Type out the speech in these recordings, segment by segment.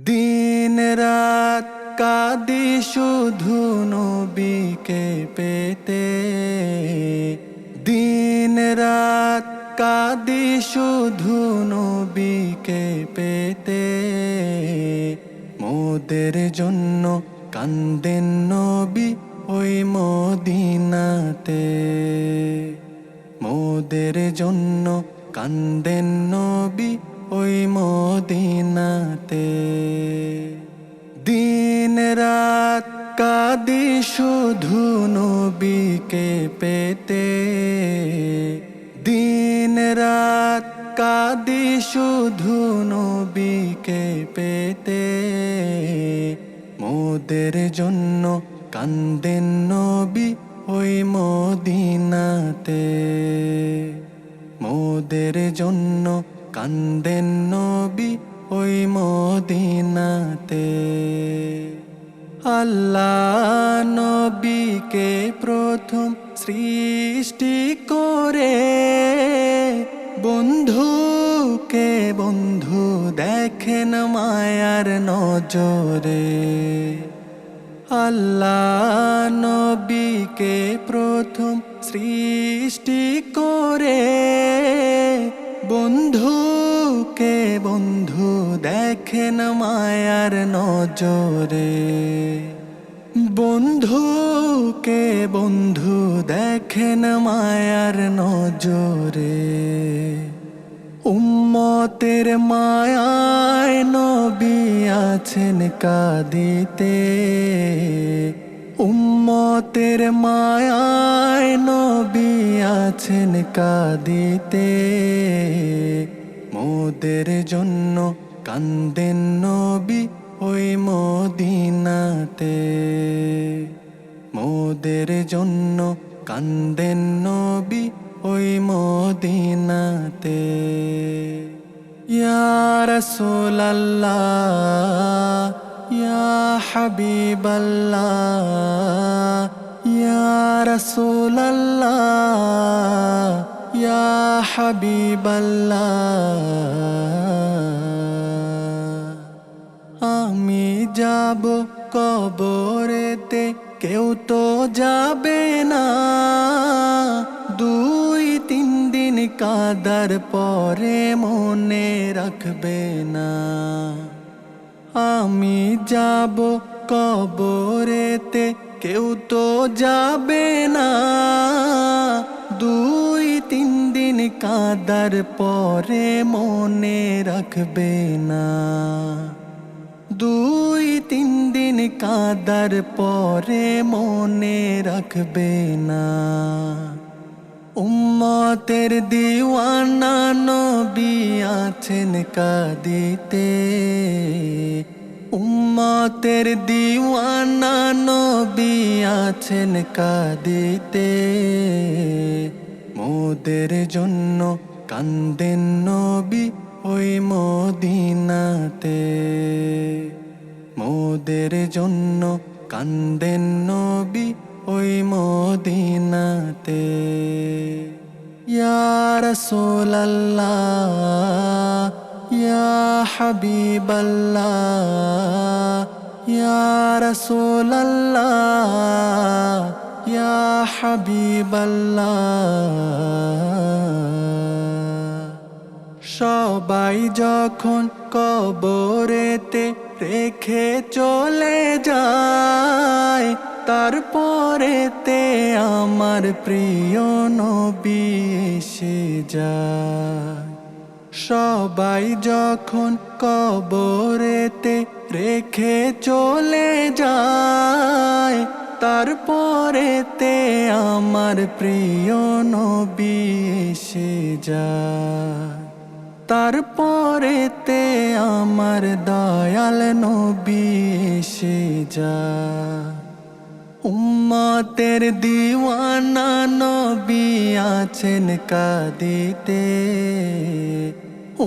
দিন রাত কাঁদি শুধু নবীকে পেতে, দিন রাত কাঁদি শুধু নবীকে পেতে। মোদের জন্য কান্দেন নবী ওই মদিনাতে, মোদের জন্য কান্দেন নবী ওই মদিনাতে। দিন রাত কাঁদি শুধু নবীকে পেতে, দিন রাত কাঁদি শুধু নবীকে পেতে। মোদের জন্য কান্দেন নবী ওই মদিনাতে, মোদের জন্য কান্দেন নবী ওই মদিনাতে। আল্লাহ নবীকে প্রথম সৃষ্টি করে, বন্ধুকে বন্ধু দেখেন মায়ার নজরে। আল্লাহ নবীকে প্রথম সৃষ্টি করে, বন্ধুকে বন্ধু দেখেন মায়ার নজরে। বন্ধুকে বন্ধু দেখেন মায়ার নজরে। উম্মতের মায়ায় নবী আছেন কাঁদিতে, উম্মতের মায়ায় নবী আছেন কাঁদিতে। মোদের জন্য কান্দেন নবী ওই মদিনাতে, মোদের জন্য কান্দেন নবী ওই মদিনাতে। ইয়া রাসূলাল্লাহ ইয়া হাবিবাল্লাহ, ইয়া রাসূলাল্লাহ ইয়া হাবিবাল্লাহ। আমি যাব কবরেতে, কেউ তো যাবে না। 2-3 দিন কাদার পরে মনে রাখবে না। আমি যাব কবরেতে, কেউ তো যাবে না। 2-3 দিন কাদার পরে মনে রাখবে না। 2-3 দিন কাদার পরে মনে রাখবে না। উম্মতের দিওয়ানা নবী আছেন কাঁদিতে, উম্মতের দিওয়ানা নবী আছেন কাঁদিতে। মোদের জন্য কান্দেন নবী ওই মদিনাতে, মোদের জন্য কান্দেন নবী ওই মদিনাতে। ইয়া রাসূলাল্লাহ ইয়া হাবিবাল্লাহ, ইয়া রাসূলাল্লাহ ইয়া হাবিবাল্লাহ। সবাই যখন কবরেতে রেখে চলে যায়, তারপরেতে আমার প্রিয় নবী এসে যায়। সবাই যখন কবরেতে রেখে চলে যায়, তারপরেতে আমার প্রিয় নবী এসে যায়। তারপরেতে আমার দয়াল নবী এসে যায়। উম্মতের দিওয়ানা নবী আছেন কাঁদিতে,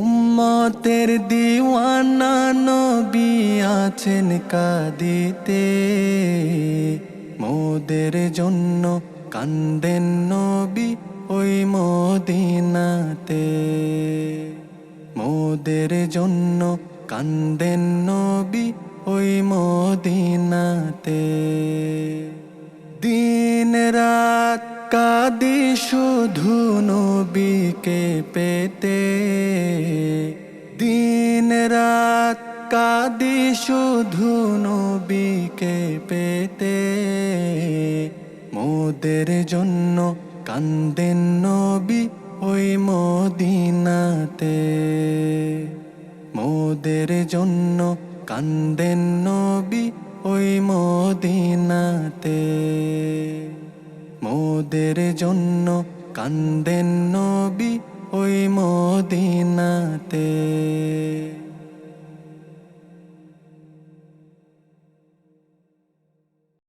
উম্মতের দিওয়ানা নবী আছেন কাঁদিতে। মোদের জন্য কান্দেন নবী ওই মদিনাতে, মোদের জন্য কান্দেন নবী নবী ওই মদিনাতে। দিন রাত কাঁদি শুধু নবীকে পেতে, দিন রাত কাঁদি শুধু নবীকে পেতে। মোদের জন্য কান্দেন নবী ওই মদিনাতে, মোদের জন্য কান্দেন নবী ওই মদিনাতে, মোদের জন্য কান্দেন নবী ওই মদিনাতে।